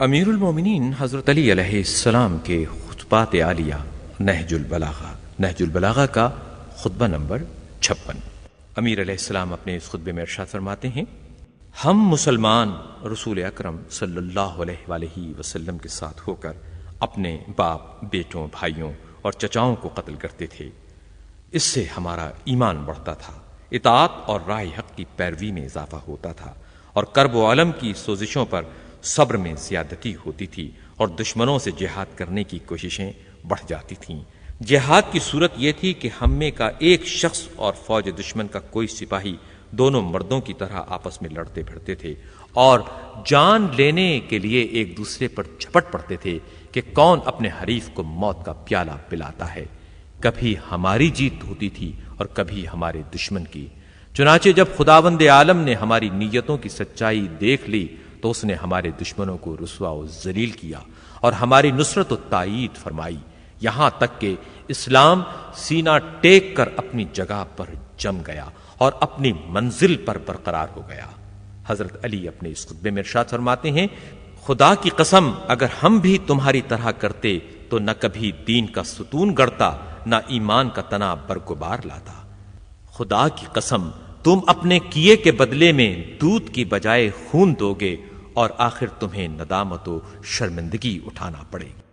امیر المومنین حضرت علی علیہ السلام کے خطبات عالیہ نہج البلاغہ کا خطبہ نمبر 56۔ امیر علیہ السلام اپنے اس خطبے میں ارشاد فرماتے ہیں، ہم مسلمان رسول اکرم صلی اللہ علیہ وآلہ وسلم کے ساتھ ہو کر اپنے باپ، بیٹوں، بھائیوں اور چچاؤں کو قتل کرتے تھے۔ اس سے ہمارا ایمان بڑھتا تھا، اطاعت اور راہ حق کی پیروی میں اضافہ ہوتا تھا، اور کرب و علم کی سوزشوں پر صبر میں زیادتی ہوتی تھی، اور دشمنوں سے جہاد کرنے کی کوششیں بڑھ جاتی تھیں۔ جہاد کی صورت یہ تھی کہ ہم میں کا ایک شخص اور فوج دشمن کا کوئی سپاہی دونوں مردوں کی طرح آپس میں لڑتے پھرتے تھے، اور جان لینے کے لیے ایک دوسرے پر جھپٹ پڑتے تھے کہ کون اپنے حریف کو موت کا پیالہ پلاتا ہے۔ کبھی ہماری جیت ہوتی تھی اور کبھی ہمارے دشمن کی۔ چنانچہ جب خداوند عالم نے ہماری نیتوں کی سچائی دیکھ لی تو اس نے ہمارے دشمنوں کو رسوا و ذلیل کیا اور ہماری نصرت و تائید فرمائی، یہاں تک کہ اسلام سینہ ٹیک کر اپنی جگہ پر جم گیا اور اپنی منزل پر برقرار ہو گیا۔ حضرت علی اپنے اس خطبے میں ارشاد فرماتے ہیں، خدا کی قسم اگر ہم بھی تمہاری طرح کرتے تو نہ کبھی دین کا ستون گڑتا، نہ ایمان کا تنا برگبار لاتا۔ خدا کی قسم تم اپنے کیے کے بدلے میں دودھ کی بجائے خون دو گے، اور آخر تمہیں ندامت و شرمندگی اٹھانا پڑے گی۔